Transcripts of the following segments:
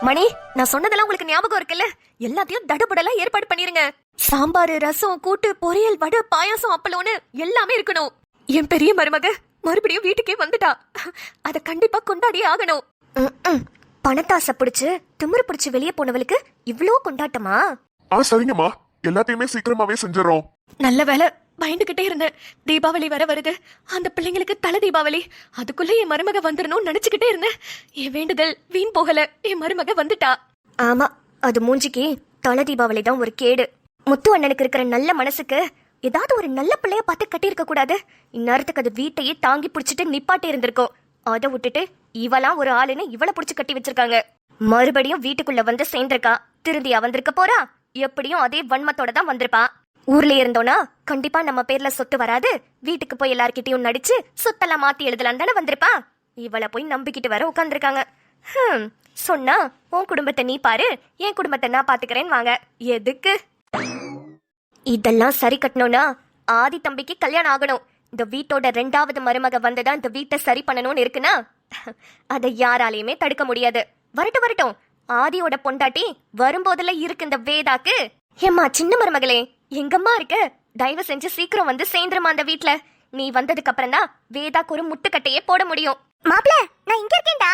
மணி, நான் சொன்னதெல்லாம் உங்களுக்கு ஞாபகம் இருக்குல்ல? எல்லாத்தையும் தடபுடலா ஏற்பாடு பண்ணிருங்க. சாம்பார், ரசம், கூட்டு, பொரியல், வடை, பாயாசம், அப்பளம்னு எல்லாமே இருக்கணும். என் பெரிய மருமக மறுபடியும் வீட்டுக்கே வந்துட்டா. அத கண்டிப்பா கொண்டாடியே ஆகணும். பணத்தாசை பிடிச்சு திமிரு பிடிச்சு வெளியே போனவளுக்கு இவ்ளோ கொண்டாட்டமா? சரிங்கம்மா, எல்லாத்தையுமே சீக்கிரமாவே செஞ்சிடறோம். நல்ல வேலை, பயந்துகிட்டே இருந்தேன். தீபாவளி வர வருது, அந்த பிள்ளைங்களுக்கு தலை தீபாவளி, அதுக்குள்ள என் மருமக வந்துடணும்னு நினைச்சுக்கிட்டே இருந்தேன். என் வேண்டுதல் வீண் போகல, என் மருமக வந்துட்டா. ஆமா, அது மூஞ்சிக்கு தலை தீபாவளி தான் ஒரு கேடு. முத்து அண்ணனுக்கு இருக்கிற நல்ல மனசுக்கு ஏதாவது ஒரு நல்ல பிள்ளைய பார்த்து கட்டியிருக்க கூடாது. இந்நேரத்துக்கு அது வீட்டையே தாங்கி பிடிச்சிட்டு நிப்பாட்டி இருந்திருக்கும். அதை விட்டுட்டு இவெல்லாம் ஒரு ஆளுன்னு இவளை பிடிச்சு கட்டி வச்சிருக்காங்க. மறுபடியும் வீட்டுக்குள்ள வந்து சேர்ந்திருக்கா. திருந்தியா வந்திருக்க போறா? எப்படியும் அதே வன்மத்தோட தான் வந்திருப்பா. ஊர்ல இருந்தோனா கண்டிப்பா நம்ம பேர்ல சொத்து வராது, வீட்டுக்கு போய் எல்லார்கிட்டயும் நடிச்சு சொத்தெல்லாம் மாத்தி எழுதலாம் தானே வந்திருப்பா. இவளை போய் நம்பிக்கிட்டு வர உட்காந்துருக்காங்க. சொன்னா உன் குடும்பத்தை நீ பாரு, என் குடும்பத்தை நான் பாத்துக்கிறேன்னு வாங்க. எதுக்கு இதெல்லாம் சரி கட்டணும்னா ஆதி தம்பிக்கு கல்யாணம் ஆகணும். இந்த வீட்டோட 2வது மருமக வந்துதான் இந்த வீட்டை சரி பண்ணணும்னு இருக்குன்னா அதை யாராலையுமே தடுக்க முடியாது. வரட்டும் வரட்டும், ஆதியோட பொண்டாட்டி வரும்போதுல இருக்கு இந்த வேதாக்கு. ஏம்மா சின்ன மருமகளே, எங்கம்மா இருக்க? தயவு செஞ்சு சீக்கிரம் வந்து சேர்ந்துருமா அந்த வீட்ல. நீ வந்ததுக்கு அப்புறம் தான் வேதாக்கு ஒரு முட்டுக்கட்டையே போட முடியும். மாப்ள, நான் இங்க இருக்கேன்டா.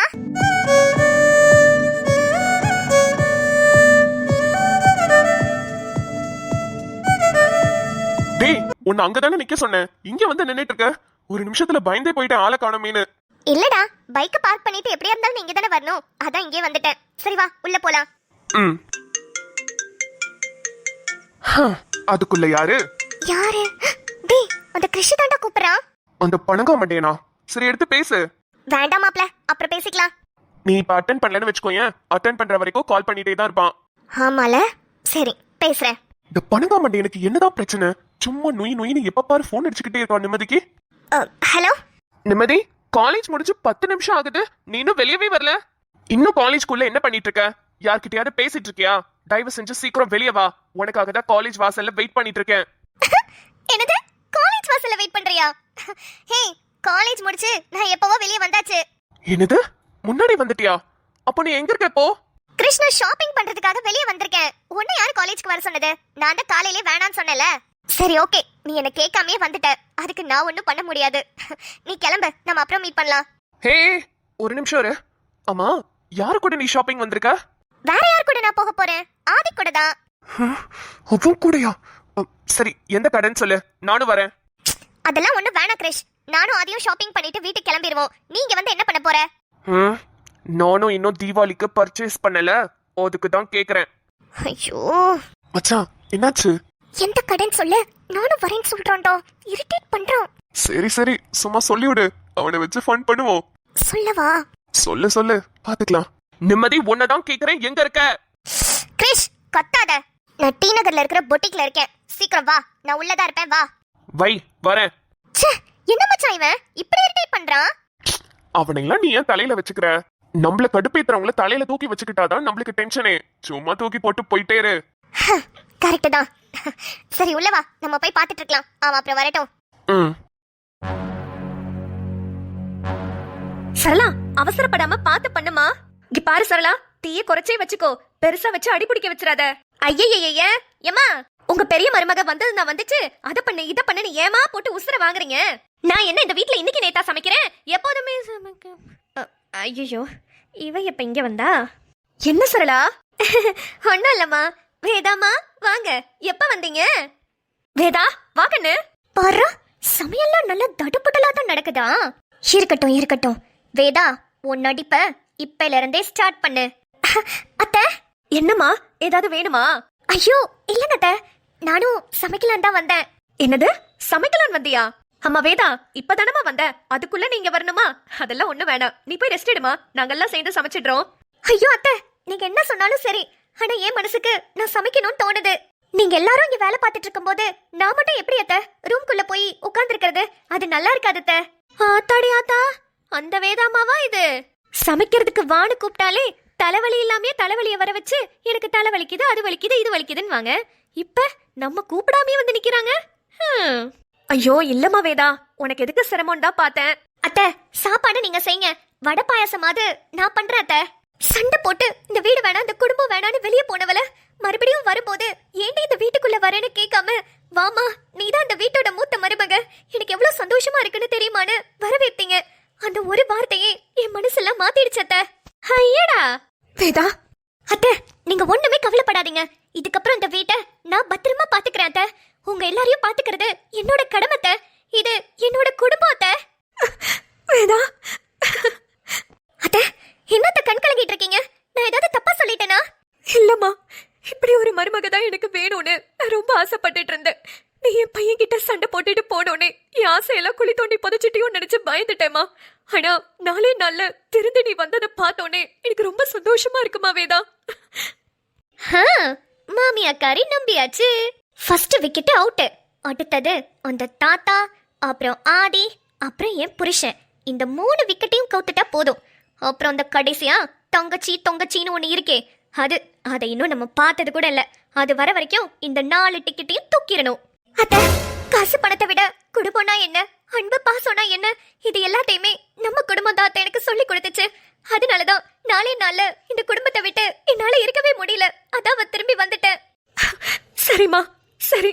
டேய், உன்னை அங்கதானே நிக்க சொன்னேன், இங்க வந்து நின்னுட்டு இருக்க. ஒரு நிமிஷத்துல பயந்தே போயிட்டேன் ஆளை காணோமேனு. இல்லடா, பைக்க பார்க் பண்ணிட்டு எப்படியா இருந்தாலும் இங்க தானே வரணும், அதான் இங்கே வந்துட்டேன். சரி வா, உள்ள போலாம். அதுக்குள்ள யாரு? யாரு? டேய், அந்த கிருஷி தாண்டா கூப்பிடுறான். அந்த பணங்கா மண்டேனா? சரி, எடுத்து பேசு. வேண்டாம் மாப்ள, அப்புறம் பேசிக்கலாம். நீ இப்ப அட்டென்ட் பண்ணலன்னு வச்சுக்கோயேன், அட்டென்ட் பண்ற வரைக்கும் கால் பண்ணிட்டே தான் இருப்பான். ஆமால, சரி பேசுறேன். இந்த பணங்கா மண்டே எனக்கு என்னதான் பிரச்சனை? சும்மா நொய் நொயின்னு எப்ப பாரு போன் அடிச்சுக்கிட்டே இருக்கான். நிம்மதிக்கு ஹலோ நிம்மதி, காலேஜ் முடிஞ்சு 10 நிமிஷம் ஆகுது, நீ இன்னும் வெளியவே வரல. இன்னும் காலேஜ்குள்ள என்ன பண்ணிட்டு இருக்க? யார்கிட்டயாவது பேசிட்டு இருக்கியா? தயவு செஞ்சு சீக்கிரம் வெளியே வா, உனக்காக தான் காலேஜ் வாசல்ல வெயிட் பண்ணிட்டு இருக்கேன். என்னது, காலேஜ் வாசல்ல வெயிட் பண்றியா? ஹே, காலேஜ் முடிச்சு நான் எப்பவோ வெளியே வந்தாச்சு. என்னது, முன்னாடி வந்துட்டியா? அப்போ நீ எங்க இருக்க இப்போ? கிருஷ்ணா ஷாப்பிங் பண்றதுக்காக வெளியே வந்திருக்கேன். உன்னை யார் காலேஜ்க்கு வர சொன்னது? நான் தான் காலையிலே வேணான்னு சொன்னேன்ல. சரி ஓகே, நீ என்ன கேட்காமே வந்துட்ட, அதுக்கு நான் ஒன்றும் பண்ண முடியாது. நீ கிளம்பு, நம்ம அப்புறம் மீட் பண்ணலாம். ஹே, ஒரு நிமிஷம் இரு. ஆமா, யாரு கூட நீ ஷாப்பிங் வந்திருக்க? வேற யார் கூட நான் போக போறேன்? ஆதி கூட தான். அவன் கூடயா? சரி, எந்த கடைன்னு சொல்லு, நானும் வரேன். அதெல்லாம் ஒண்ணு வேணாம் கிரிஷ், நானும் ஆதியும் ஷாப்பிங் பண்ணிட்டு வீட்டுக்கு கிளம்பிடுவோம். நீங்க வந்து என்ன பண்ண போற? நானும் இன்னும் தீபாவளிக்கு பர்ச்சேஸ் பண்ணல, அதுக்கு தான் கேக்குறேன். ஐயோ மச்சான், என்னாச்சு? எந்த கடைன்னு சொல்லு, நானும் வரேன்னு சொல்றான்டா, இரிட்டேட் பண்றான். சரி சரி, சும்மா சொல்லிவிடு, அவனை வச்சு ஃபன் பண்ணுவோம். சொல்லவா? சொல்லு சொல்லு, பாத்துக்கலாம். நிம்மதி, உன்னதான் கேக்குறேன், எங்க இருக்க? கிரிஷ் கத்தாத, நான் டி நகர்ல இருக்கிற பொட்டிக்ல இருக்கேன். சீக்கிரம் வா, நான் உள்ளதா இருப்பேன், வா. வை, வரேன். என்ன மச்சான் இவன் இப்படி இரிட்டேட் பண்றான்? அவனையெல்லாம் நீ ஏன் தலையில வச்சுக்கிற? நம்மள கடுப்பேத்துறவங்கள தலையில தூக்கி வச்சுக்கிட்டாதான் நம்மளுக்கு டென்ஷனே. சும்மா தூக்கி போட்டு போயிட்டே இரு. கரெக்ட் தான். சரி உள்ள வா, நம்ம போய் பாத்துட்டு இருக்கலாம். அவன் அப்புறம் வரட்டும். சரளா, அவசரப்படாம பாத்து பண்ணுமா. இங்க பாரு சரளா, தீய குறைச்சே வச்சுக்கோ, பெருசா வச்சு அடி பிடிக்க வச்சிராத. ஐயய்யய்ய, ஏமா உங்க பெரிய மருமக வந்தது நான் வந்துச்சு, அத பண்ணு இத பண்ணு ஏமா போட்டு உசுர வாங்குறீங்க? நான் என்ன இந்த வீட்ல இன்னைக்கு நேத்தா சமைக்கிறேன்? எப்போதுமே ஐயோ, இவ எப்ப இங்க வந்தா? என்ன சரளா? ஒண்ணும் இல்லம்மா. வேதாமா வாங்க, எப்ப வந்தீங்க? வேதா வா கண்ணு. பாரு, சமையல்லாம் நல்ல தடுப்புடலா தான் நடக்குதா? இருக்கட்டும் இருக்கட்டும். வேதா, உன் நடிப்ப இப்பல இருந்தே ஸ்டார்ட் பண்ணு. அத்தை, என்னம்மா, ஏதாவது வேணுமா? ஐயோ இல்லங்க அத்தை, நானும் சமைக்கலாம் தான் வந்தேன். என்னது, சமைக்கலாம் வந்தியா? அம்மா வேதா, இப்பதானமா வந்த, அதுக்குள்ள நீங்க வரணுமா? அதெல்லாம் ஒண்ணு வேணாம், நீ போய் ரெஸ்ட் எடுமா, நாங்கெல்லாம் சேர்ந்து சமைச்சிடுறோம். ஐயோ அத்தை, நீங்க என்ன சொன்னாலும் சரி, ஆனா என் மனசுக்கு நான் சமைக்கணும்னு தோணுது. நீங்க எல்லாரும் இங்க வேலை பார்த்துட்டு இருக்கும்போது நான் மட்டும் எப்படி அத்தை ரூம்குள்ள போய் உட்கார்ந்து இருக்கிறது? அது நல்லா இருக்காது அத்தை. ஆத்தாடி ஆத்தா, அந்த வேதாமாவா இது? சமைக்கிறதுக்கு வான்னு கூப்பிட்டாலே தலைவலி இல்லாமே தலைவலிய வர வச்சு எனக்கு தலை வலிக்குது, அது வலிக்குது, இது வலிக்குதுன்னு வாங்க. இப்ப நம்ம கூப்பிடாமே வந்து நிக்கிறாங்க. ஐயோ இல்லம்மா வேதா, உனக்கு எதுக்கு சிரமம் தான் பார்த்தேன். அத்தை, சாப்பாடு நீங்க செய்யுங்க, வடை பாயாசமாவது நான் பண்றேன் அத்தை. சண்டை போட்டு இந்த வீடு வேணாம் இந்த குடும்பம் வேணான்னு வெளியே போனவள மறுபடியும் வரும்போது ஏன்டி இந்த வீட்டுக்குள்ள வரேன்னு கேட்காம வாமா நீதான் இந்த வீட்டோட மூத்த மருமக எனக்கு எவ்வளவு சந்தோஷமா இருக்குன்னு தெரியுமான்னு வரவேற்பீங்க. அந்த ஒரு வார்த்தையே என் மனசெல்லாம் மாத்திடுச்சு அத்தை. ஐயடா வேதா அத்தை, நீங்க ஒண்ணுமே கவலைப்படாதீங்க. இதுக்கப்புறம் இந்த வீட்டை நான் பத்திரமா பாத்துக்கிறேன் அத்தை. உங்க எல்லாரையும் பாத்துக்கிறது என்னோட கடமை அத்தை. இது என்னோட குடும்பம் அத்தை. வேதா அத்தை, என்னத்த கண் கலங்கிட்டு இருக்கீங்க? நான் ஏதாவது தப்பா சொல்லிட்டேனா? இல்லம்மா, இப்படி ஒரு மருமக தான் எனக்கு வேணும்னு நான் ரொம்ப ஆசைப்பட்டுட்டு இருந்தேன். நீ என் பையன் கிட்ட சண்டை போட்டுட்டு போனோனே என் ஆசையெல்லாம் குழி தோண்டி புதைச்சிட்டியும் நினைச்சு பயந்துட்டேமா. ஆனா நாளே நாள்ல திருந்து நீ வந்ததை பார்த்தோன்னே எனக்கு ரொம்ப சந்தோஷமா இருக்குமா வேதா. மாமியாக்காரி நம்பியாச்சு. First wicket out. அடுத்தது அந்த தாத்தா, அப்புறம் ஆதி, அப்புறம் என் புருஷன். இந்த 3 விக்கெட்டையும் கவுத்துட்டா போதும். அப்புறம் அந்த கடைசியா தொங்கச்சின்னு ஒண்ணு இருக்கே, அதை இன்னும் நம்ம பார்த்தது கூட இல்ல. அது வர வரைக்கும் இந்த 4 டிக்கெட்டையும் தூக்கிடணும். அத்தை, காசு பணத்தை விட குடும்பம்னா என்ன, அன்பு பாசம்னா என்ன, இது எல்லாத்தையுமே நம்ம குடும்பம் தான் அத்தை எனக்கு சொல்லி கொடுத்துச்சு. அதனாலதான் நாளே நாள்ல இந்த குடும்பத்தை விட்டு என்னால இருக்கவே முடியல. அதான் திரும்பி வந்துட்டேன். சரிம்மா, சரி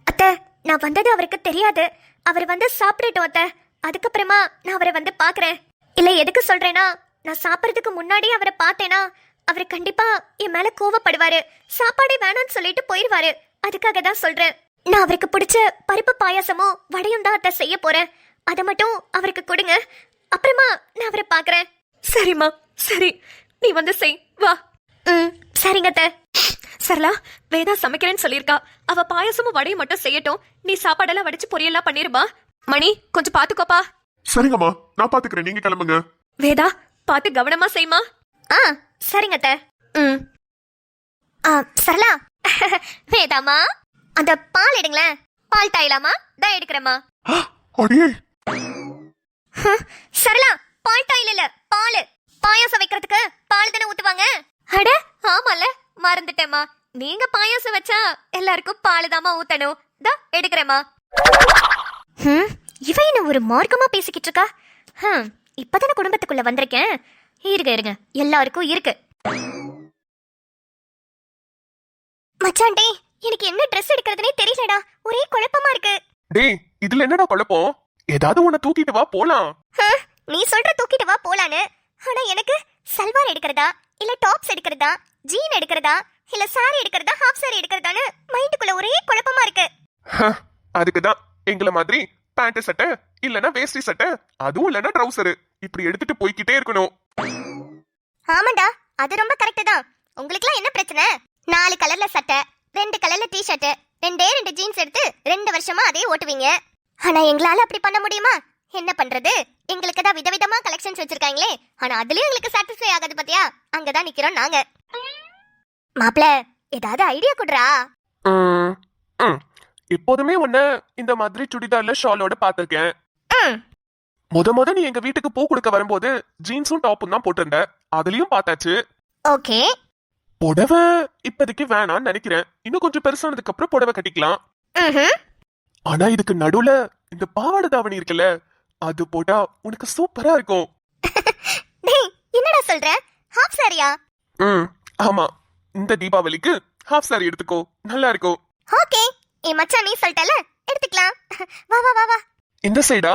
அத்தை. நான் வந்தது அவருக்கு தெரியாது. அவர் வந்து சாப்பிடட்டும் அத்தை. அதுக்கப்புறமா நான் அவரை வந்து பாக்குறேன். இல்ல எதுக்கு சொல்றேன்னா, நான் சாப்பிடறதுக்கு முன்னாடி அவரை பார்த்தேனா அவர் கண்டிப்பா என் மேல கோவப்படுவாரு. சாப்பாடே வேணாம்னு சொல்லிட்டு போயிருவாரு. அதுக்காக தான் சொல்றேன். நான் அவருக்கு பிடிச்ச பருப்பு பாயாசமும் வடையும் தான் அத்தை செய்ய போறேன். அதை மட்டும் அவருக்கு கொடுங்க. அப்புறமா நான் அவரை பாக்குறேன். சரிம்மா, சரி, நீ வந்து செய் வா. சரிங்க அத்தை. சரளா, வேதா சமைக்கிறேன்னு சொல்லியிருக்கா. அவ பாயாசமும் வடையும் மட்டும் செய்யட்டும். நீ சாப்பாடெல்லாம் வடிச்சு பொரியெல்லாம் பண்ணிருமா. மணி, கொஞ்சம் பாத்துக்கோப்பா. சரிங்கம்மா, நான் பாத்துக்கிறேன், நீங்க கிளம்புங்க. வேதா, பார்த்து கவனமா செய்மா. சரிங்க அத்தை. சரளா, வேதாமா அந்த பால் எடுங்களேன். பால் தாயிலாமா? தான் எடுக்கிறேம்மா. அடியே சரளா, பால் தாயில இல்ல, பால். பாயாசம் வைக்கிறதுக்கு பால் தானே ஊத்துவாங்க. அட ஆமால, மறந்துட்டேம்மா. நீங்க பாயாசம் வச்சா எல்லாருக்கும் பால் தாமா ஊத்தணும். தான் எடுக்கிறேம்மா. இவ என்ன ஒரு மார்க்கமா பேசிக்கிட்டு இருக்கா? இப்பதானே குடும்பத்துக்குள்ள வந்திருக்கேன். இருங்க எல்லாருக்கும் இருக்கு. மச்சான்டே, எனக்கு என்ன ட்ரெஸ் எடுக்கிறதுனே தெரியலடா. ஒரே குழப்பமா இருக்கு. டேய், இதுல என்னடா குழப்பம்? ஏதாவது உன்னை தூக்கிட்டு வா போலாம். நீ சொல்ற தூக்கிட்டு வா போலான்னு. ஆனா எனக்கு சல்வார் எடுக்கிறதா, இல்ல டாப்ஸ் எடுக்கிறதா, ஜீன் எடுக்கிறதா, இல்ல சாரி எடுக்கிறதா, ஹாஃப் சாரி எடுக்கிறதான்னு மைண்டுக்குள்ள ஒரே குழப்பமா இருக்கு. அதுக்குதான் எங்களை மாதிரி பேண்ட் சட்டை இல்லனா வேஷ்டி சட்டை, அதுவும் இல்லனா ட்ரவுசர் இப்படி எடுத்துட்டு போய்கிட்டே இருக்கணும். ஆமாண்டா, அது ரொம்ப கரெக்ட் தான். உங்களுக்குலாம் என்ன பிரச்சனை? 4 கலர்ல சட்டை, 2 கலர்ல டிஷர்ட், 2 ஜீன்ஸ் எடுத்து 2 வருஷமா அதே ஓட்டுவீங்க. ஆனா எங்களால அப்படி பண்ண முடியுமா? என்ன பண்றது? எங்களுக்கு தான் விதவிதமா கலெக்ஷன்ஸ் வச்சிருக்காங்களே. ஆனா அதுலயும் எங்களுக்கு சாட்டிஸ்ஃபை ஆகாது பாத்தியா? அங்கதான் நிக்கிறோம் நாங்க. மாப்ள, ஏதாவது ஐடியா குடுறா. எப்போதுமே உன்ன இந்த மாதிரி சுடிதார்ல ஷாலோட பாத்திருக்கேன். முத நீ எங்க வீட்டுக்கு பூ கொடுக்க வரும்போது ஜீன்ஸும் டாப்பும் தான் போட்டிருந்த. அதுலயும் பார்த்தாச்சு. ஓகே, புடவை இப்போதைக்கு வேணான்னு நினைக்கிறேன். இன்னும் கொஞ்சம் பெருசானதுக்கு அப்புறம் புடவை கட்டிக்கலாம். ஆனா இதுக்கு நடுவுல இந்த பாவாடை தாவணி இருக்குல்ல, அது போட்டா உனக்கு சூப்பரா இருக்கும். என்னடா சொல்ற? ஹாஃப் சாரியா? ஆமா, இந்த தீபாவளிக்கு ஹாஃப் சாரி எடுத்துக்கோ, நல்லா இருக்கும். ஓகே, ஏ மச்சான் நீ சொல்லிட்டல, எடுத்துக்கலாம். வா வா வா வா. இந்த சைடா?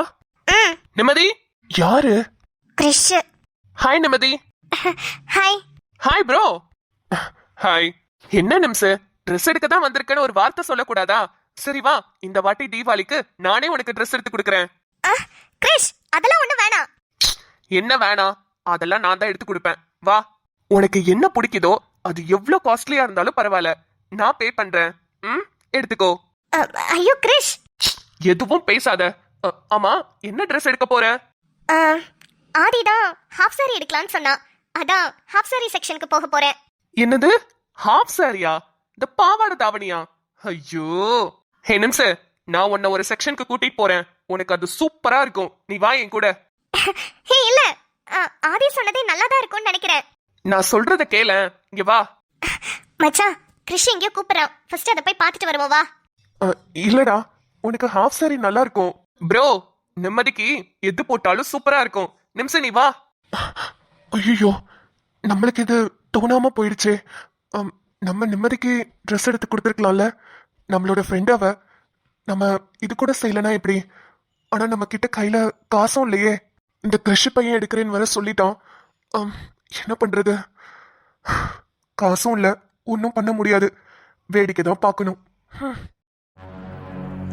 நிம்மதி யாரு? கிரிஷ். ஹாய் நிம்மதி. ஹாய். Hi bro. ஹாய். என்ன நிம்சு, ட்ரெஸ் எடுக்க தான் வந்திருக்கேன்னு ஒரு வார்த்தை சொல்லக்கூடாதா? சரி வா, இந்த வாட்டி தீபாவளிக்கு நானே உனக்கு ட்ரெஸ் எடுத்து கொடுக்கறேன். கிரிஷ், அதெல்லாம் ஒண்ணு வேணாம். என்ன வேணாம்? அதெல்லாம் நான் தான் எடுத்து கொடுப்பேன். வா, உனக்கு என்ன பிடிக்குதோ அது எவ்வளவு காஸ்ட்லியா இருந்தாலும் பரவாயில்ல, நான் பே பண்றேன். எடுத்துக்கோ. ஐயோ கிரிஷ், எதுவும் பேசாத. ஆமா, என்ன ட்ரெஸ் எடுக்க போற? ஆதிதான் ஹாஃப் சாரி எடுக்கலாம்னு சொன்னா, அதான் ஹாஃப் சாரி செக்ஷனுக்கு போக போறேன். என்னது ஹாஃப் சாரியா? இந்த பாவாடை தாவணியா? ஐயோ, ஹே நிம்சு, நான் உன்னை ஒரு செக்ஷனுக்கு கூட்டிட்டு போறேன். உனக்கு அது சூப்பரா இருக்கும். நீ வா என் கூட. ஹே இல்ல, ஆதி சொன்னதே நல்லாதான் இருக்கும்னு நினைக்கிறேன். நான் சொல்றத கேள, இங்க வா. மச்சான், கிரிஷ் எங்கேயோ கூப்பிடுறான். ஃபர்ஸ்ட் அதை போய் பார்த்துட்டு வருவோம் வா. இல்லடா, உனக்கு ஹாஃப் சாரி நல்லா இருக்கும். ப்ரோ, நிம்மதிக்கு எது போட்டாலும் சூப்பரா இருக்கும். நிம்சு நீ வா. ஐயோ, நம்மளுக்கு இது தோணாம போயிடுச்சே. நம்ம நிம்மதிக்கு ட்ரெஸ் எடுத்து கொடுத்துருக்கலாம்ல. நம்மளோட ஃப்ரெண்ட் அவ. நம்ம இது கூட செய்யலனா எப்படி? ஆனா நம்ம கிட்ட கையில காசும் இல்லையே. இந்த கிருஷி பையன் எடுக்கிறேன்னு வர சொல்லிட்டான். என்ன பண்றது? காசும் இல்ல, ஒன்றும் பண்ண முடியாது. வேடிக்கை தான் பார்க்கணும்.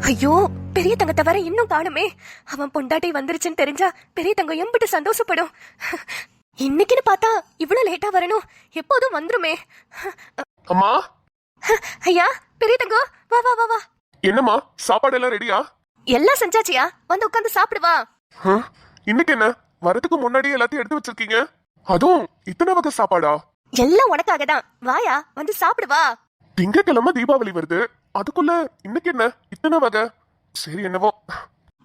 ஐயோ, பெரிய தங்கத்தை வர இன்னும் காணுமே. அவன் பொண்டாட்டி வந்துருச்சுன்னு தெரிஞ்சா பெரிய தங்கம் எம்பிட்டு சந்தோஷப்படும். இன்னைக்குன்னு பார்த்தா இவ்வளவு லேட்டா வரணும். எப்போதும் வந்துருமே. அம்மா, ஐயா பெரிய தங்கம், வா வா வா வா. என்னம்மா சாப்பாடு எல்லாம் ரெடியா? எல்லாம் செஞ்சாச்சியா, வந்து உட்காந்து சாப்பிடுவா. இன்னைக்கு என்ன வரதுக்கு முன்னாடி எல்லாத்தையும் எடுத்து வச்சிருக்கீங்க? அதுவும் இத்தனை வகை சாப்பாடா? எல்லாம் உனக்காக தான். வாயா, வந்து சாப்பிடுவா. திங்கக்கிழமை தீபாவளி வருது, அதுக்குள்ள இன்னைக்கு என்ன இத்தனை வகை? சரி, என்னவோ.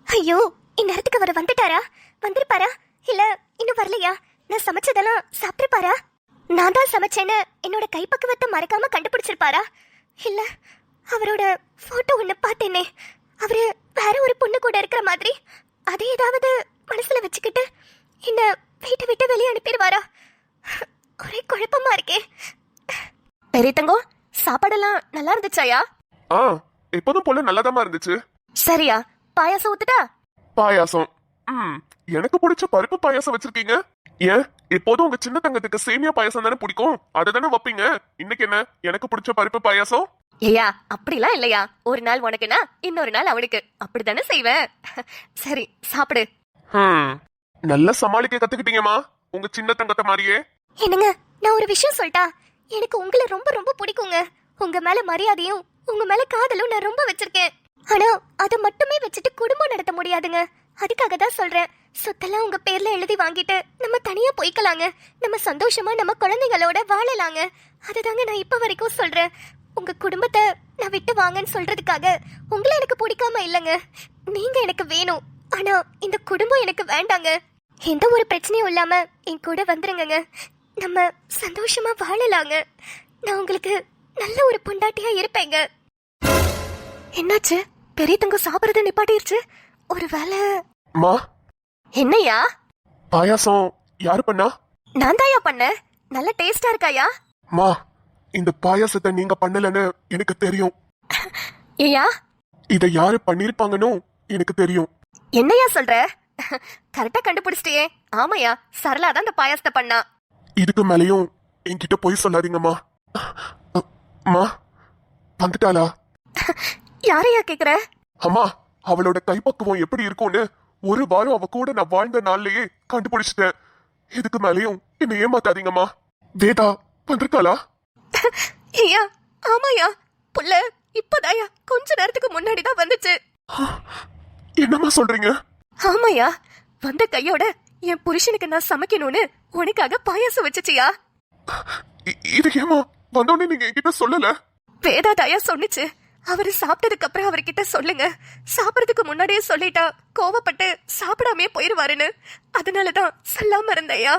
ஐயோ, இந்நேரத்துக்கு அவர் வந்துட்டாரா? வந்திருப்பாரா? இல்ல இன்னும் வரலையா? நான் சமைச்சதெல்லாம் சாப்பிட்டுருப்பாரா? நான் தான் சமைச்சேன்னு என்னோட கைப்பக்குவத்தை மறக்காம கண்டுபிடிச்சிருப்பாரா? இல்ல அவரோட போட்டோ ஒண்ணு பார்த்தேனே, அவரு வேற ஒரு பொண்ணு கூட இருக்கிற மாதிரி. அதை ஏதாவது மனசுல வச்சுக்கிட்டு என்ன வீட்டை விட்டு வெளியே அனுப்பிடுவாரா? ஒரே குழப்பமா இருக்கே. பெரிய தங்கம், சாப்பாடெல்லாம் நல்லா இருந்துச்சாயா? எப்போதும் போல நல்லாதாம்மா இருந்துச்சு. சரியா, பாயாசம் ஊத்துட்டா? பாயாசம்? எனக்கு பிடிச்ச பருப்பு பாயாசம் வச்சிருக்கீங்க. ஏன் எப்போதும் உங்க சின்ன தங்கத்துக்கு சேமியா பாயாசம் தானே பிடிக்கும், அதை தானே வைப்பீங்க. இன்னைக்கு என்ன எனக்கு பிடிச்ச பருப்பு பாயாசம்? ஏயா, அப்படிலாம் இல்லையா. ஒரு நாள் உனக்குன்னா இன்னொரு நாள் அவனுக்கு, அப்படித்தானே செய்வேன். சரி, சாப்பிடு. நல்லா சமாளிக்க கத்துக்கிட்டீங்கம்மா, உங்க சின்ன தங்கத்தை மாதிரியே. என்னங்க, நான் ஒரு விஷயம் சொல்லிட்டா? எனக்கு உங்களை ரொம்ப ரொம்ப பிடிக்குங்க. உங்க மேல மரியாதையும் உங்க மேல காதலும் நான் ரொம்ப வச்சிருக்கேன். ஆனா அதை மட்டுமே வச்சுட்டு குடும்பம் நடத்த முடியாதுங்க. அதுக்காக தான் சொல்றேன். சொத்தெல்லாம் உங்க பேர்ல எழுதி வாங்கிட்டு நம்ம தனியா போய்க்கலாங்க. நம்ம சந்தோஷமா நம்ம குழந்தைகளோட வாழலாங்க. அதுதாங்க நான் இப்ப வரைக்கும் சொல்றேன். உங்க குடும்பத்தை நான் விட்டு வாங்கன்னு சொல்றதுக்காக உங்களை எனக்கு பிடிக்காம இல்லைங்க. நீங்க எனக்கு வேணும், ஆனா இந்த குடும்பம் எனக்கு வேண்டாங்க. எந்த ஒரு பிரச்சனையும் இல்லாம என் கூட வந்துருங்க. நம்ம சந்தோஷமா வாழலாங்க. நான் உங்களுக்கு நல்ல ஒரு பொண்டாட்டியா இருப்பேங்க. என்னாச்சு? பெரிய தங்கம் சாப்பிடுறது நிப்பாட்டிருச்சு. ஒரு வேலை. மா, என்னையா? பாயாசம் யாரு பண்ணா? நான் தாயா பண்ணேன். நல்ல டேஸ்டா இருக்காயா? மா, இந்த பாயாசத்தை நீங்க பண்ணலன்னு எனக்கு தெரியும். ஏயா? இதை யாரு பண்ணிருப்பாங்கன்னு எனக்கு தெரியும். என்னையா சொல்ற? கரெக்டா கண்டுபிடிச்சிட்டியே. ஆமாயா, சரளா தான் இந்த பாயாசத்தை பண்ணா. இதுக்கு மேலையும் என்கிட்ட போய் சொல்லாதீங்கம்மா. அம்மா வந்துட்டாளா? யாரையா கேக்குற? அம்மா, அவளோட கைப்பக்குவம் எப்படி இருக்கும்னு ஒரு வாரம் அவ கூட நான் வாழ்ந்த நாள்லயே கண்டுபிடிச்சிட்டேன். இதுக்கு மேலையும் என்ன ஏமாத்தாதீங்கம்மா. வேதா வந்திருக்காளா? ஐயா, ஆமாயா, புள்ள இப்பதாயா கொஞ்ச நேரத்துக்கு முன்னாடி தான் வந்துச்சு. என்னம்மா சொல்றீங்க? ஆமாயா, வந்த கையோட என் புருஷனுக்கு நான் சமைக்கணும்னு உனக்காக பாயாசம் வச்சுச்சியா. இது ஏமா வந்தோடனே நீங்க என்கிட்ட சொல்லல? வேதா தாயா சொன்னிச்சு. அவரு சாப்பிட்டதுக்கு அப்புறம் அவர்கிட்ட சொல்லுங்க. சாப்பிடறதுக்கு முன்னாடியே சொல்லிட்டா கோவப்பட்டு சாப்பிடாமே போயிருவாருன்னு. அதனாலதான் சொல்லாம இருந்தையா.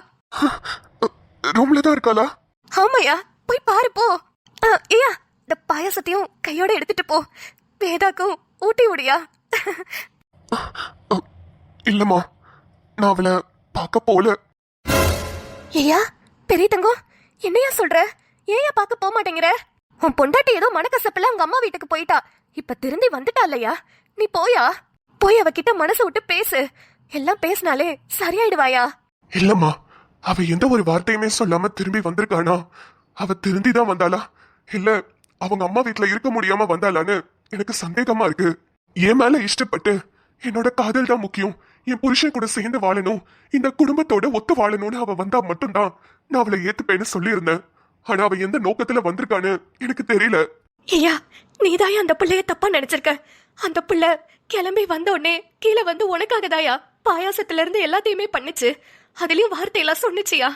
ரூம்ல தான் இருக்காளா? ஆமாயா, போய் பாரு போ. ஏயா, இந்த பாயாசத்தையும் கையோட எடுத்துட்டு போ. வேதாக்கும் ஊட்டி விடியா. இல்லம்மா, நான் அவளை பார்க்க போல. ஏயா பெரிய தங்கம், என்னையா சொல்ற? ஏயா பார்க்க போக மாட்டேங்கிற? உன் பொண்டாட்டி ஏதோ மனக்கசப்புல உங்க அம்மா வீட்டுக்கு போயிட்டா. இப்ப திரும்பி வந்துட்டா இல்லையா? நீ போயா, போய் அவகிட்ட மனசு விட்டு பேசு. எல்லாம் பேசினாலே சரியாயிடுவாயா? இல்லம்மா, அவ எந்த ஒரு வார்த்தையுமே சொல்லாம திரும்பி வந்திருக்கானா? அவ திருந்திதான் வந்தாளா இல்ல அவங்க அம்மா வீட்டுல இருக்க முடியாம வந்தாளான்னு எனக்கு சந்தேகமா இருக்கு. என் மேல இஷ்டப்பட்டு என்னோட காதல் தான் முக்கியம், என் புருஷன் கூட சேர்ந்து வாழணும், இந்த குடும்பத்தோட ஒத்து வாழணும்னு அவ வந்தா மட்டும்தான் நான் அவளை ஏத்துப்பேன்னு சொல்லியிருந்தேன். ஆனா அவ எந்த நோக்கத்துல வந்திருக்கான்னு எனக்கு தெரியல. ஐயா, நீதாயா அந்த பிள்ளைய தப்பா நினைச்சிருக்க. அந்த பிள்ளை கிளம்பி வந்த உடனே கீழே வந்து உனக்காக தாயா பாயாசத்துல இருந்து எல்லாத்தையுமே பண்ணுச்சு. அதுலயும் வார்த்தையெல்லாம் சொன்னிச்சியா.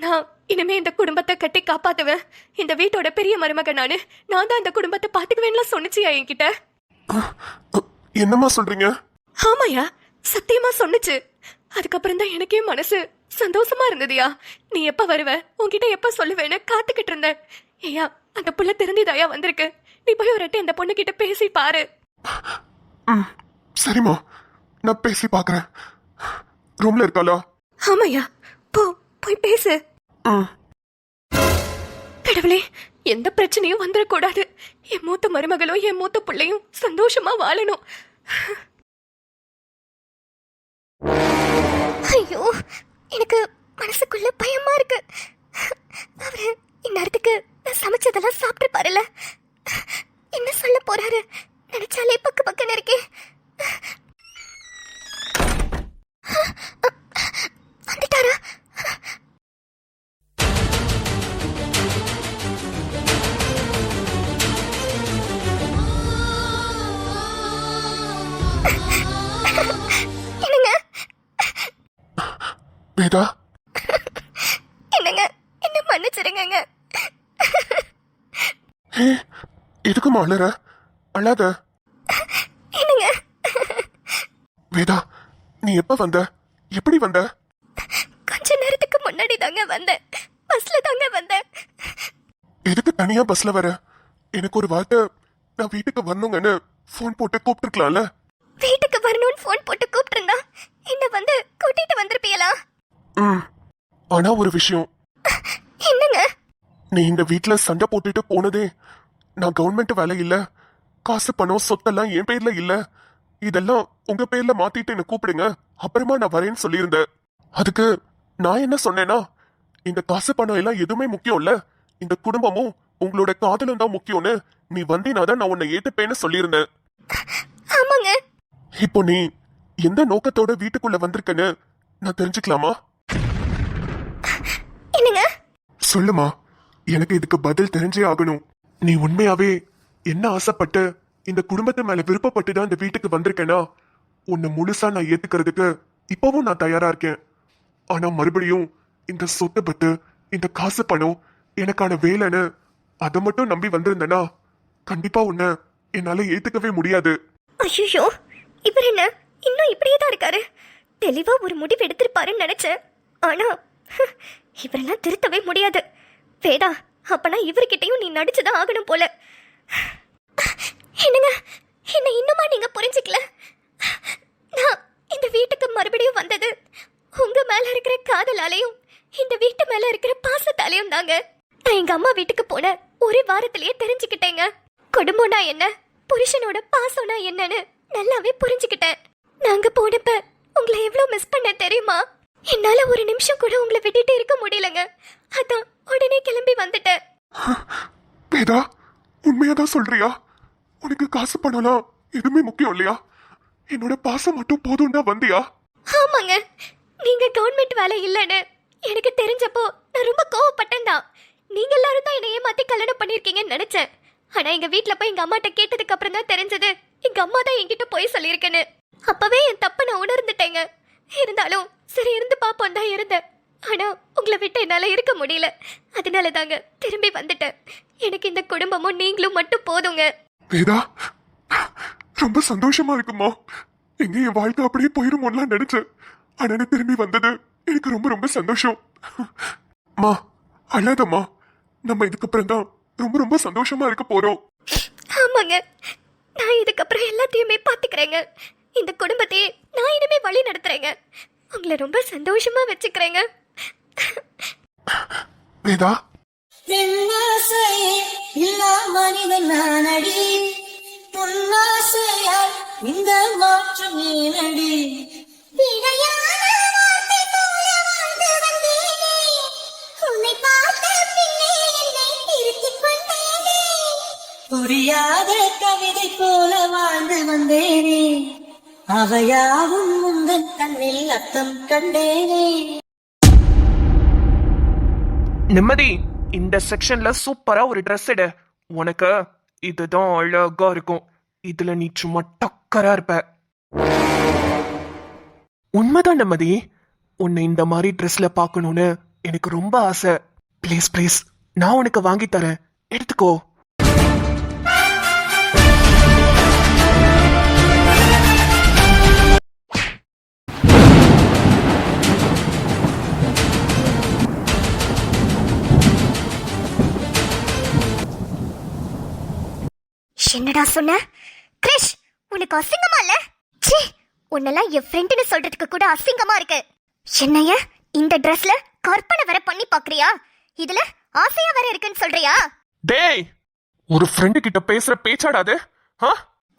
நான் இனிமே இந்த குடும்பத்தை கட்டி காப்பாத்துவேன், இந்த வீட்டோட பெரிய மருமக நானு, நான் தான் இந்த குடும்பத்தை பாத்துக்குவேன்லாம் சொன்னிச்சியா என்கிட்ட. என்னம்மா சொல்றீங்க? ஆமாயா, சத்தியமா சொன்னிச்சு. அதுக்கப்புறம் தான் எனக்கே மனசு சந்தோஷமா இருந்ததுயா. நீ எப்ப வருவ, உன்கிட்ட எப்ப சொல்லுவேன்னு காத்துக்கிட்டு இருந்தேன். ஐயா, அந்த புள்ள திருந்திதாயா வந்திருக்கு. நீ போய் ஒரு அந்த பொண்ணு கிட்ட பேசி பாரு. சரிம்மா, நான் பேசி பாக்குறேன். ரூம்ல இருக்காளா? ஆமாயா, போ போய் பேசு. கடவுளே, எந்த பிரச்சனையும் வந்துடக்கூடாது. என் மூத்த மருமகளும் என் மூத்த பிள்ளையும் சந்தோஷமா வாழணும். ஐயோ, எனக்கு மனசுக்குள்ள பயமா இருக்கு. அவரு இந்நேரத்துக்கு நான் சமைச்சதெல்லாம் சாப்பிட்டு பாருல. என்ன சொல்ல போறாரு நினைச்சாலே பக்கு பக்குன்னு இருக்கே. வந்துட்டாரா? என்னங்க வேதா, என்னங்க, என்ன மன்னிச்சிருங்க. ஹே, எதுக்குமா அழற? அழாத. என்னங்க, வேதா, நீ எப்ப வந்த? எப்படி வந்த? கொஞ்ச நேரத்துக்கு முன்னாடி தாங்க வந்தேன். பஸ்ல தாங்க வந்தேன். எதுக்கு தனியா பஸ்ல வர? எனக்கு ஒரு வார்த்தை, நான் வீட்டுக்கு வரணுங்கன்னு போன் போட்டு கூப்பிட்டுருக்கலாம்ல. வீட்டுக்கு வரணும்னு போன் போட்டு கூப்பிட்டுருந்தா என்ன வந்து கூட்டிட்டு வந்திருப்பீங்களா? ஆனா ஒரு விஷயம், என்னங்க? நீ இந்த வீட்ல சண்டை போட்டுட்டு போனதே நான் கவர்மெண்ட் வேலை இல்ல, காசு பணம் சொத்தெல்லாம் என் பேர்ல இல்ல, இதெல்லாம் உங்க பேர்ல மாத்திட்டு என்ன கூப்பிடுங்க, அப்புறமா நான் வரேன்னு சொல்லியிருந்தேன். அதுக்கு நான் என்ன சொன்னேன்னா, இந்த காசு பணம் எல்லாம் எதுவுமே முக்கியம் இல்ல, இந்த குடும்பமும் உங்களோட காதலும் தான் முக்கியம்னு நீ வந்தினாதான் நான் உன்னை ஏத்துப்பேன்னு சொல்லியிருந்தேன். ஆமாங்க. இப்போ நீ எந்த நோக்கத்தோட வீட்டுக்குள்ள வந்திருக்கன்னு நான் தெரிஞ்சுக்கலாமா? என்னங்க? சொல்லுமா, எனக்கு இதுக்கு பதில் தெரிஞ்சே ஆகணும். நீ உண்மையாவே என்ன ஆசைப்பட்டு இந்த குடும்பத்து மேல விருப்பப்பட்டு தான் இந்த வீட்டுக்கு வந்திருக்கேனா, உன்னை முழுசா நான் ஏத்துக்கிறதுக்கு இப்பவும் நான் தயாரா இருக்கேன். ஆனா மறுபடியும் இந்த சொத்து பத்து, இந்த காசு பணம் எனக்கான வேலைன்னு அதை மட்டும் நம்பி வந்திருந்தேனா கண்டிப்பா உன்னை என்னால ஏத்துக்கவே முடியாது. ஐயோ, இவர் என்ன இன்னும் இப்படியே தான் இருக்காரு? தெளிவா ஒரு முடிவு எடுத்திருப்பாருன்னு நினைச்சேன். ஆனா இவரெல்லாம் திருத்தவே முடியாது. வேதா, அப்பனா இவர்கிட்டயும் நீ நடிச்சுதான் ஆகணும் போல. என்னங்க, என்ன இன்னுமா நீங்க புரிஞ்சுக்கல? நான் இந்த வீட்டுக்கு மறுபடியும் வந்தது உங்க மேல இருக்கிற காதலாலையும் இந்த வீட்டு மேல இருக்கிற பாசத்தாலையும் தாங்க. நான் எங்க அம்மா வீட்டுக்கு போன ஒரு வாரத்திலேயே தெரிஞ்சுக்கிட்டேங்க. குடும்பம்னா என்ன, புருஷனோட பாசம்னா என்னன்னு நல்லாவே புரிஞ்சுக்கிட்டேன். நாங்க போனப்ப உங்களை எவ்வளவு மிஸ் பண்ண தெரியுமா? என்னால ஒரு நிமிஷம் கூட உங்களை விட்டுட்டு இருக்க முடியலங்க. அதான் உடனே கிளம்பி வந்துட்டேன். வேதா, உண்மையாதான் சொல்றியா? உனக்கு காசு பணம்லாம் எதுவுமே முக்கியம் இல்லையா? என்னோட பாசம் மட்டும் போதும் தான் வந்தியா? ஆமாங்க, நீங்க கவர்மெண்ட் வேலை இல்லைன்னு எனக்கு தெரிஞ்சப்போ நான் ரொம்ப கோவப்பட்டேன் தான். நீங்க எல்லாரும் தான் என்னை ஏமாத்தி கல்யாணம் பண்ணிருக்கீங்கன்னு நினைச்சேன். ஆனா எங்க வீட்ல போய் எங்க அம்மாட்ட கேட்டதுக்கு அப்புறம் தான் தெரிஞ்சது எங்க அம்மா தான் என்கிட்ட போய் சொல்லியிருக்கேன்னு. அப்பவே என் தப்ப நான் உணர்ந்துட்டேங்க. இருந்தாலும் சரி இருந்து பாப்போம் தான் இருந்தேன். ஆனா உங்களை விட்டு என்னால இருக்க முடியல. அதனால தாங்க திரும்பி வந்துட்டேன். எனக்கு இந்த குடும்பமும் நீங்களும் மட்டும் போதுங்க. வேதா, ரொம்ப சந்தோஷமா இருக்குமா. எங்க என் வாழ்க்கை அப்படியே போயிருமோலாம் நினைச்சேன். ஆனா நீ திரும்பி வந்தது எனக்கு ரொம்ப ரொம்ப சந்தோஷம். மா, அழாதம்மா. நம்ம இதுக்கப்புறம் தான் ரொம்ப ரொம்ப சந்தோஷமா இருக்க போறோம். ஆமாங்க, நான் இதுக்கப்புறம் எல்லாத்தையுமே பாத்துக்கிறேங்க. இந்த குடும்பத்தையே நான் இனிமே வழி நடத்துறேங்க. உங்களை ரொம்ப சந்தோஷமா வச்சுக்கிறேங்க. வேதா, பெண்ணாசையே இல்லா மனிதன் நானடி, பொன்னாசையால் இந்த மாற்றம் ஏனடி. விடையான வார்த்தை போல வாழ்ந்து வந்தேனே, உன்னை பார்த்த பின்னே என்னை திருத்திக் கொண்டேனே. புரியாத கவிதை போல வாழ்ந்து வந்தேனே, அவையாவும் முந்தன் கண்ணில் அர்த்தம் கண்டேனே. நிம்மதி, இந்த செக்ஷன்ல சூப்பரா ஒரு ட்ரெஸ் எடு. உனக்கு இதுதான் அழகா இருக்கும். இதுல நீ சும்மா டக்கரா இருப்ப. உண்மைதான் நிம்மதி, உன்னை இந்த மாதிரி ட்ரெஸ்ல பார்க்கணும்னு எனக்கு ரொம்ப ஆசை. ப்ளீஸ் ப்ளீஸ், நான் உனக்கு வாங்கி தரேன், எடுத்துக்கோ. என்னடா சொன்ன கிரிஷ்? உனக்கு அசிங்கமா இல்ல? ச்சீ, உன்னெல்லாம் என் ஃப்ரெண்டுன்னு சொல்றதுக்கு கூட அசிங்கமா இருக்கு. என்னைய இந்த ட்ரெஸ்ல கற்பனை வர பண்ணி பாக்குறியா? இதுல ஆசையா வேற இருக்குன்னு சொல்றியா? டேய், ஒரு ஃப்ரெண்டு கிட்ட பேசுற பேச்சாடாது.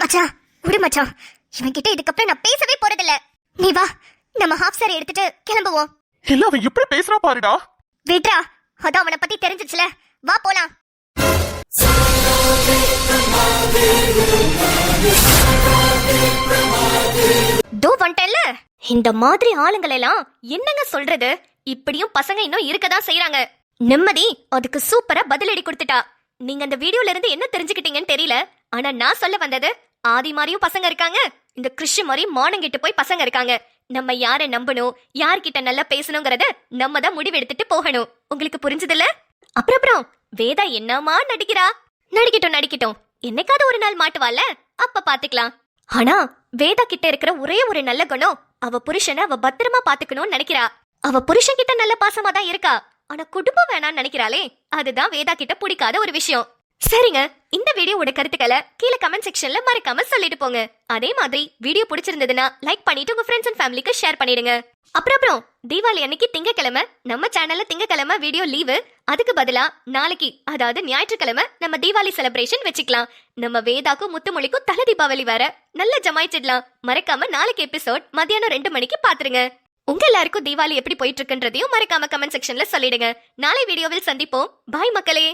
மச்சான் விடு மச்சான், இவன் கிட்ட இதுக்கப்புறம் நான் பேசவே போறதில்ல. நீ வா, நம்ம ஹாஃப் சாரி எடுத்துட்டு கிளம்புவோம். இல்ல அவன் எப்படி பேசுறா பாருடா. விட்ரா, அதான் அவனை பத்தி தெரிஞ்சிச்சுல, வா போலாம். தோ வந்துட்டேன்ல. இந்த மாதிரி ஆளுங்களை எல்லாம் என்னங்க சொல்றது? இப்படியும் பசங்க இன்னும் இருக்கதான் செய்யறாங்க. நிம்மதி அதுக்கு சூப்பரா பதிலடி கொடுத்துட்டா. நீங்க அந்த வீடியோல இருந்து என்ன தெரிஞ்சுக்கிட்டீங்கன்னு தெரியல, ஆனா நான் சொல்ல வந்தது, ஆதி மாதிரியும் பசங்க இருக்காங்க, இந்த கிறிஷ் மாதிரி மானங்கிட்டு போய் பசங்க இருக்காங்க. நம்ம யாரை நம்பணும், யார்கிட்ட நல்லா பேசணுங்கிறத நம்ம தான் முடிவு எடுத்துட்டு போகணும். உங்களுக்கு புரிஞ்சதில்ல? அப்புறம் வேதா என்னமா நடிக்கிறா? நடிக்கட்டும், என்னைக்காவது ஒரு நாள் மாட்டுவாள்ல, அப்ப பாத்துக்கலாம். ஆனா வேதா கிட்ட இருக்கிற ஒரே ஒரு நல்ல குணம், அவ புருஷனை அவ பத்திரமா பாத்துக்கணும்னு நினைக்கிறா. அவ புருஷன் கிட்ட நல்ல பாசமா தான் இருக்கா, ஆனா குடும்பம் வேணான்னு நினைக்கிறாளே, அதுதான் வேதா கிட்ட பிடிக்காத ஒரு விஷயம். சரிங்க, இந்த வீடியோவோட கருத்துக்களை கீழே கமெண்ட் செக்ஷன்ல மறக்காம சொல்லிட்டு போங்க. அதே மாதிரி வீடியோ பிடிச்சிருந்ததுன்னா லைக் பண்ணிட்டு உங்க ஃப்ரெண்ட்ஸ் அண்ட் ஃபேமிலிக்கு ஷேர் பண்ணிடுங்க. அப்புறம் தீபாவளி அன்னைக்கு திங்கக்கிழமை நம்ம சேனல்ல திங்கக்கிழமை வீடியோ லீவு, அதுக்கு பதிலா நாளைக்கு அதாவது ஞாயிற்றுக்கிழமை நம்ம தீபாவளி செலிப்ரேஷன் வச்சுக்கலாம். நம்ம வேதாக்கும் முத்துமொழிக்கும் தலை தீபாவளி வேற, நல்ல ஜமாயிச்சிடலாம். மறக்காம நாளைக்கு எபிசோட் மத்தியானம் 2 மணிக்கு பாத்துருங்க. உங்க எல்லாருக்கும் தீபாவளி எப்படி போயிட்டு இருக்குன்றதையும் மறக்காம கமெண்ட் செக்ஷன்ல சொல்லிடுங்க. நாளை வீடியோவில் சந்திப்போம். பாய் மக்களே.